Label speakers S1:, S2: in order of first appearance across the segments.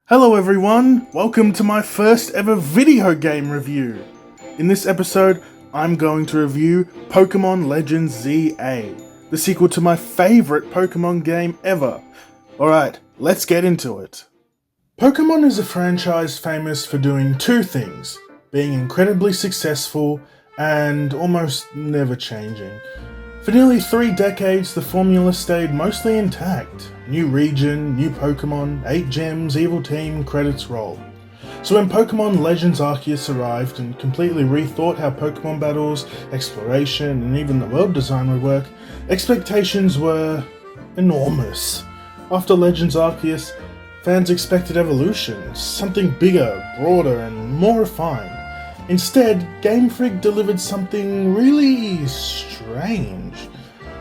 S1: Hello everyone, welcome to my first ever video game review. In this episode, I'm going to review Pokémon Legends Z-A, the sequel to my favourite Pokémon game ever. Alright, let's get into it. Pokémon is a franchise famous for doing two things, being incredibly successful and almost never changing. For nearly 3 decades, the formula stayed mostly intact. New region, new Pokemon, 8 gems, evil team, credits roll. So when Pokémon Legends Arceus arrived and completely rethought how Pokémon battles, exploration, and even the world design would work, expectations were enormous. After Legends Arceus, fans expected evolution, something bigger, broader, and more refined. Instead, Game Freak delivered something really strange.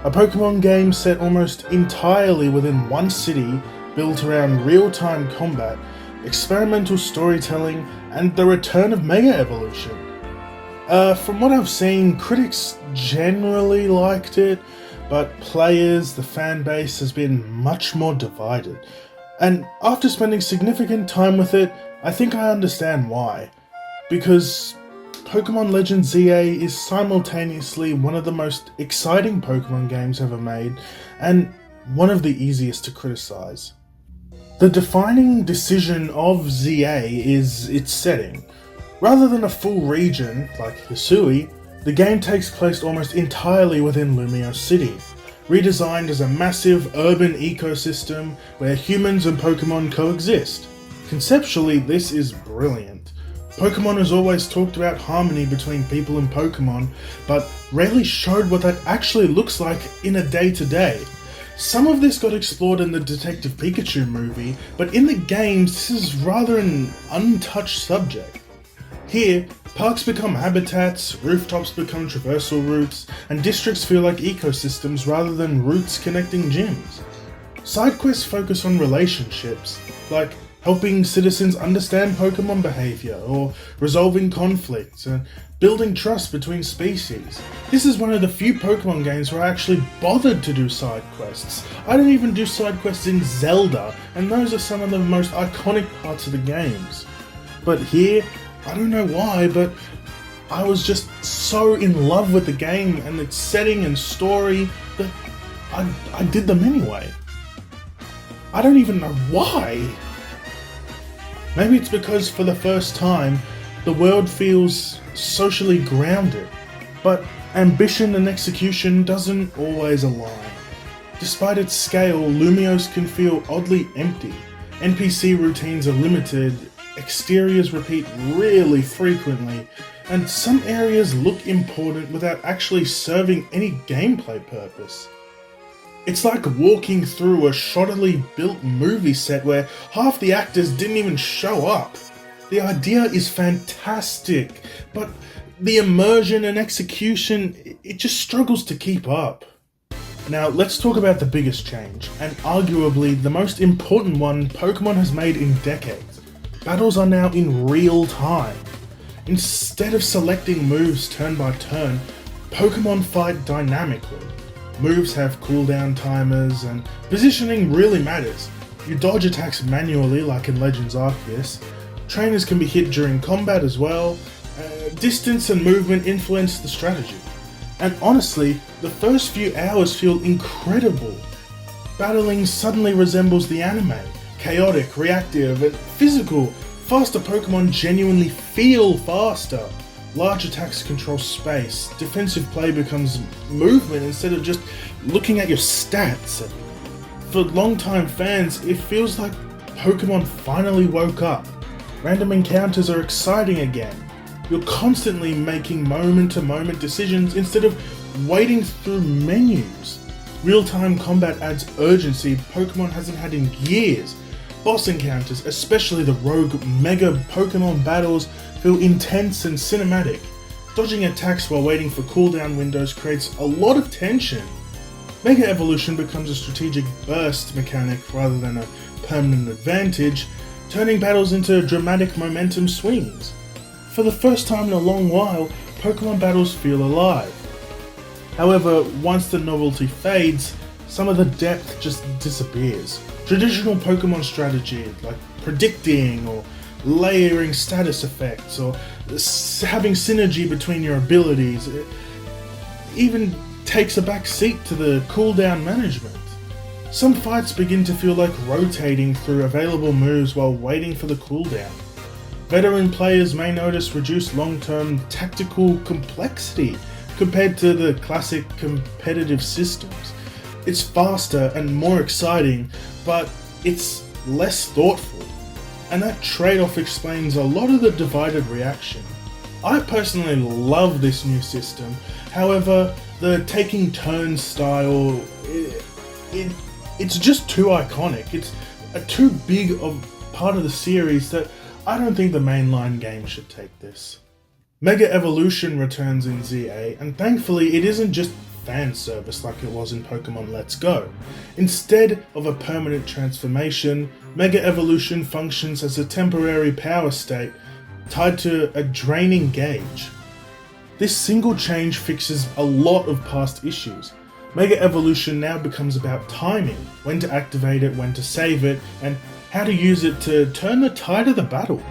S1: A Pokemon game set almost entirely within one city, built around real-time combat, experimental storytelling, and the return of Mega Evolution. From what I've seen, critics generally liked it, but players, the fan base, has been much more divided. And after spending significant time with it, I think I understand why. Because Pokémon Legends Z-A is simultaneously one of the most exciting Pokémon games ever made, and one of the easiest to criticize. The defining decision of Z-A is its setting. Rather than a full region, like Hisui, the game takes place almost entirely within Lumio City, redesigned as a massive urban ecosystem where humans and Pokémon coexist. Conceptually, this is brilliant. Pokémon has always talked about harmony between people and Pokémon, but rarely showed what that actually looks like in a day-to-day. Some of this got explored in the Detective Pikachu movie, but in the games this is rather an untouched subject. Here, parks become habitats, rooftops become traversal routes, and districts feel like ecosystems rather than routes connecting gyms. Side quests focus on relationships, like helping citizens understand Pokemon behavior, or resolving conflicts, and building trust between species. This is one of the few Pokemon games where I actually bothered to do side quests. I don't even do side quests in Zelda, and those are some of the most iconic parts of the games. But here, I don't know why, but I was just so in love with the game and its setting and story that I did them anyway. I don't even know why. Maybe it's because for the first time, the world feels socially grounded, but ambition and execution doesn't always align. Despite its scale, Lumiose can feel oddly empty. NPC routines are limited, exteriors repeat really frequently, and some areas look important without actually serving any gameplay purpose. It's like walking through a shoddily built movie set where half the actors didn't even show up. The idea is fantastic, but the immersion and execution, it just struggles to keep up. Now let's talk about the biggest change, and arguably the most important one Pokemon has made in decades. Battles are now in real time. Instead of selecting moves turn by turn, Pokemon fight dynamically. Moves have cooldown timers, and positioning really matters. You dodge attacks manually like in Legends Arceus. Trainers can be hit during combat as well. Distance and movement influence the strategy. And honestly, the first few hours feel incredible. Battling suddenly resembles the anime. Chaotic, reactive, and physical. Faster Pokemon genuinely feel faster. Large attacks control space, defensive play becomes movement instead of just looking at your stats. For long-time fans, it feels like Pokemon finally woke up. Random encounters are exciting again. You're constantly making moment-to-moment decisions instead of wading through menus. Real-time combat adds urgency Pokemon hasn't had in years. Boss encounters, especially the rogue Mega Pokemon battles, feel intense and cinematic. Dodging attacks while waiting for cooldown windows creates a lot of tension. Mega Evolution becomes a strategic burst mechanic rather than a permanent advantage, turning battles into dramatic momentum swings. For the first time in a long while, Pokemon battles feel alive. However, once the novelty fades, some of the depth just disappears. Traditional Pokemon strategy, like predicting or layering status effects or having synergy between your abilities, it even takes a back seat to the cooldown management. Some fights begin to feel like rotating through available moves while waiting for the cooldown. Veteran players may notice reduced long-term tactical complexity compared to the classic competitive systems. It's faster and more exciting, but it's less thoughtful. And that trade-off explains a lot of the divided reaction. I personally love this new system, however, the taking turns style, it's just too iconic. It's a too big of part of the series that I don't think the mainline game should take this. Mega Evolution returns in Z-A, and thankfully it isn't just fan service like it was in Pokemon Let's Go. Instead of a permanent transformation, Mega Evolution functions as a temporary power state tied to a draining gauge. This single change fixes a lot of past issues. Mega Evolution now becomes about timing, when to activate it, when to save it, and how to use it to turn the tide of the battle.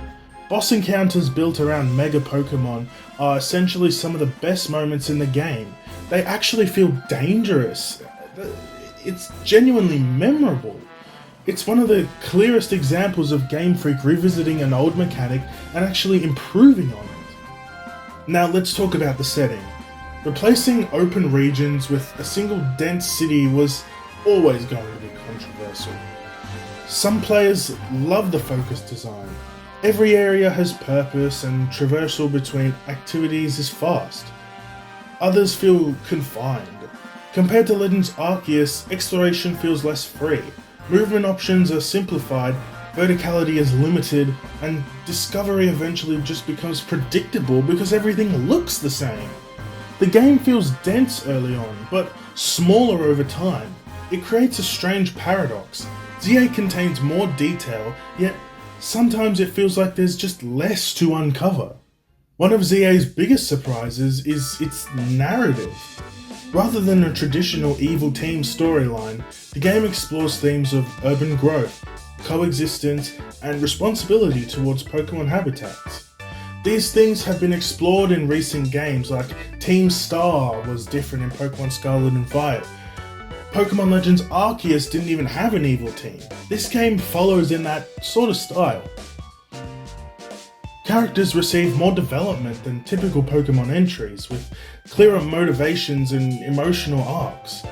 S1: Boss encounters built around Mega Pokemon are essentially some of the best moments in the game. They actually feel dangerous. It's genuinely memorable. It's one of the clearest examples of Game Freak revisiting an old mechanic and actually improving on it. Now let's talk about the setting. Replacing open regions with a single dense city was always going to be controversial. Some players love the focused design. Every area has purpose and traversal between activities is fast. Others feel confined. Compared to Legends Arceus, exploration feels less free. Movement options are simplified, verticality is limited, and discovery eventually just becomes predictable because everything looks the same. The game feels dense early on, but smaller over time. It creates a strange paradox. Z-A contains more detail, yet sometimes it feels like there's just less to uncover. One of Z-A's biggest surprises is its narrative. Rather than a traditional evil team storyline, the game explores themes of urban growth, coexistence, and responsibility towards Pokemon habitats. These things have been explored in recent games, like Team Star was different in Pokemon Scarlet and Violet. Pokemon Legends Arceus didn't even have an evil team. This game follows in that sort of style. Characters receive more development than typical Pokemon entries, with clearer motivations and emotional arcs.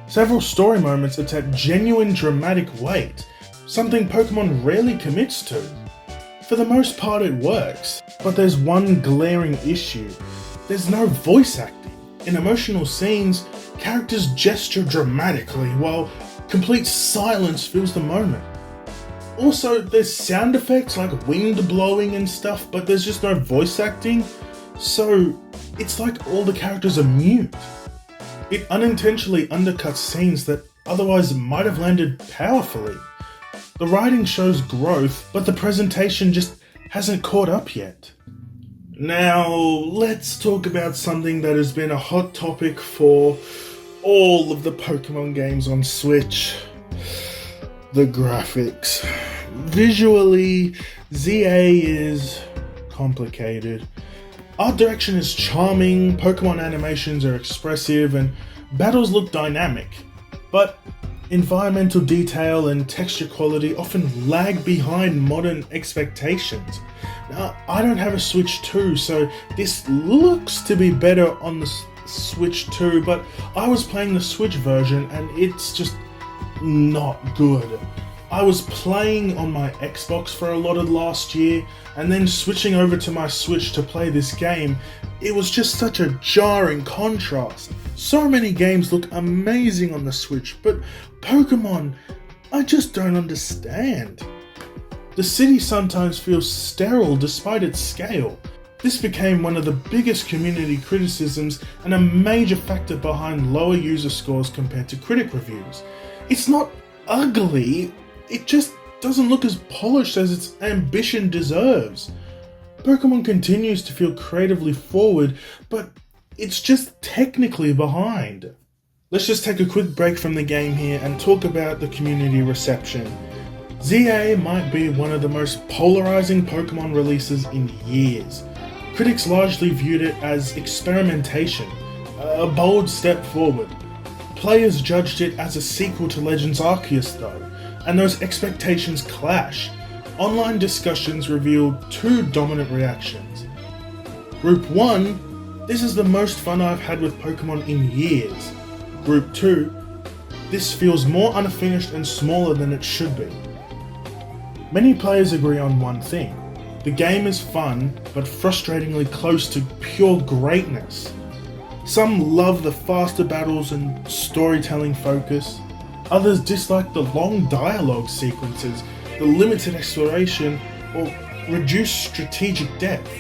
S1: Several story moments attach genuine dramatic weight, something Pokemon rarely commits to. For the most part it works, but there's one glaring issue. There's no voice acting. In emotional scenes, characters gesture dramatically while complete silence fills the moment. Also, there's sound effects like wind blowing and stuff, but there's just no voice acting, so it's like all the characters are mute. It unintentionally undercuts scenes that otherwise might have landed powerfully. The writing shows growth, but the presentation just hasn't caught up yet. Now, let's talk about something that has been a hot topic for all of the Pokemon games on Switch. The graphics. Visually, Z-A is complicated. Art direction is charming, Pokemon animations are expressive, and battles look dynamic. But environmental detail and texture quality often lag behind modern expectations. Now, I don't have a Switch 2, so this looks to be better on the Switch 2, but I was playing the Switch version and it's just not good. I was playing on my Xbox for a lot of last year, and then switching over to my Switch to play this game, it was just such a jarring contrast. So many games look amazing on the Switch, but Pokemon, I just don't understand. The city sometimes feels sterile despite its scale. This became one of the biggest community criticisms and a major factor behind lower user scores compared to critic reviews. It's not ugly, it just doesn't look as polished as its ambition deserves. Pokemon continues to feel creatively forward, but it's just technically behind. Let's just take a quick break from the game here and talk about the community reception. ZA might be one of the most polarizing Pokemon releases in years. Critics largely viewed it as experimentation, a bold step forward. Players judged it as a sequel to Legends Arceus though, and those expectations clash. Online discussions revealed two dominant reactions. Group 1, this is the most fun I've had with Pokemon in years. Group 2, this feels more unfinished and smaller than it should be. Many players agree on one thing. The game is fun, but frustratingly close to pure greatness. Some love the faster battles and storytelling focus. Others dislike the long dialogue sequences, the limited exploration, or reduced strategic depth.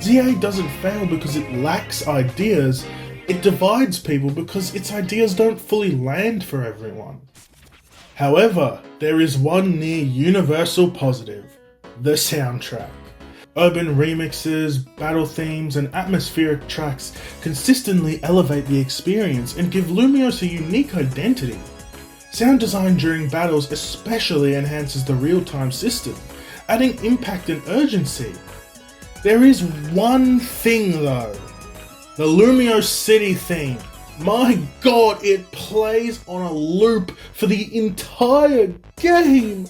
S1: ZA doesn't fail because it lacks ideas, it divides people because its ideas don't fully land for everyone. However, there is one near universal positive: the soundtrack. Urban remixes, battle themes, and atmospheric tracks consistently elevate the experience and give Lumiose a unique identity. Sound design during battles especially enhances the real-time system, adding impact and urgency. There is one thing though: the Lumiose City theme. My god, it plays on a loop for the entire game!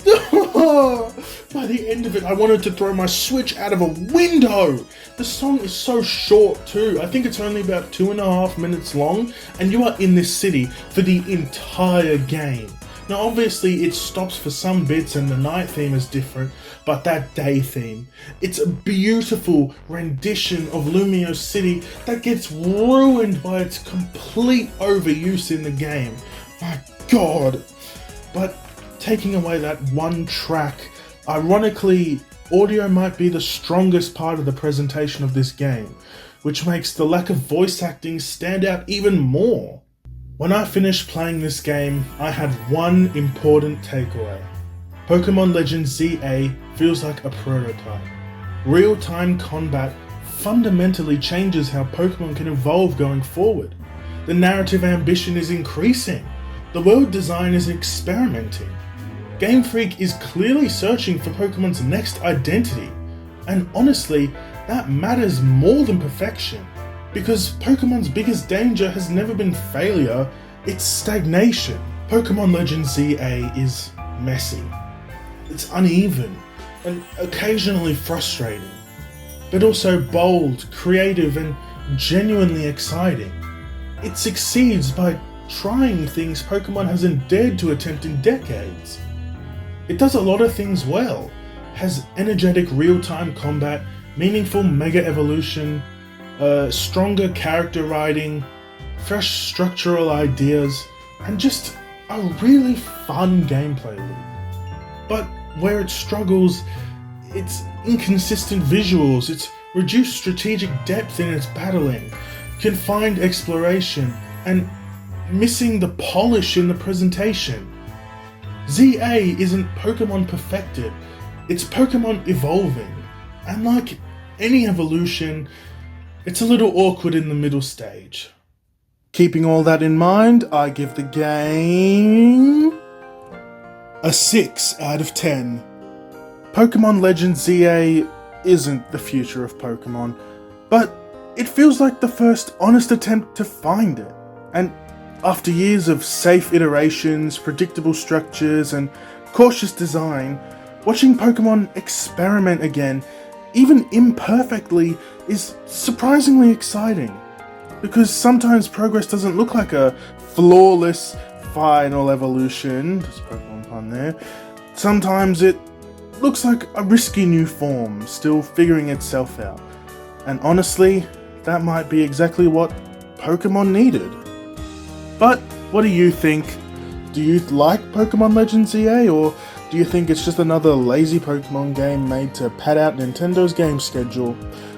S1: By the end of it, I wanted to throw my Switch out of a window! The song is so short too. I think it's only about 2.5 minutes long, and you are in this city for the entire game. Now obviously it stops for some bits and the night theme is different, but that day theme, it's a beautiful rendition of Lumiose City that gets ruined by its complete overuse in the game. My god! But taking away that one track, ironically, audio might be the strongest part of the presentation of this game, which makes the lack of voice acting stand out even more. When I finished playing this game, I had one important takeaway. Pokémon Legends Z-A feels like a prototype. Real-time combat fundamentally changes how Pokémon can evolve going forward. The narrative ambition is increasing. The world design is experimenting. Game Freak is clearly searching for Pokemon's next identity, and honestly, that matters more than perfection, because Pokemon's biggest danger has never been failure, it's stagnation. Pokemon Legends Z-A is messy, it's uneven, and occasionally frustrating, but also bold, creative, and genuinely exciting. It succeeds by trying things Pokemon hasn't dared to attempt in decades. It does a lot of things well, has energetic real-time combat, meaningful mega evolution, stronger character writing, fresh structural ideas, and just a really fun gameplay loop. But where it struggles, it's inconsistent visuals, it's reduced strategic depth in its battling, confined exploration, and missing the polish in the presentation. ZA isn't Pokemon perfected, it's Pokemon evolving, and like any evolution, it's a little awkward in the middle stage. Keeping all that in mind, I give the game a 6 out of 10. Pokemon Legends Z-A isn't the future of Pokemon, but it feels like the first honest attempt to find it. And after years of safe iterations, predictable structures, and cautious design, watching Pokemon experiment again, even imperfectly, is surprisingly exciting. Because sometimes progress doesn't look like a flawless final evolution, there's a Pokemon pun there. Sometimes it looks like a risky new form, still figuring itself out. And honestly, that might be exactly what Pokemon needed. But what do you think? Do you like Pokemon Legends Z-A, or do you think it's just another lazy Pokemon game made to pad out Nintendo's game schedule?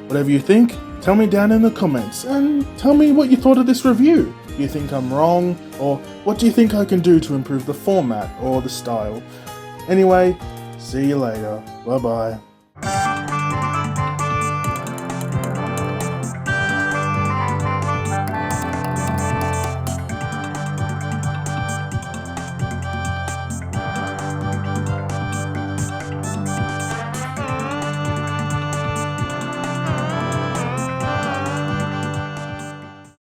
S1: Whatever you think, tell me down in the comments, and tell me what you thought of this review. Do you think I'm wrong, or what do you think I can do to improve the format or the style? Anyway, see you later. Bye bye.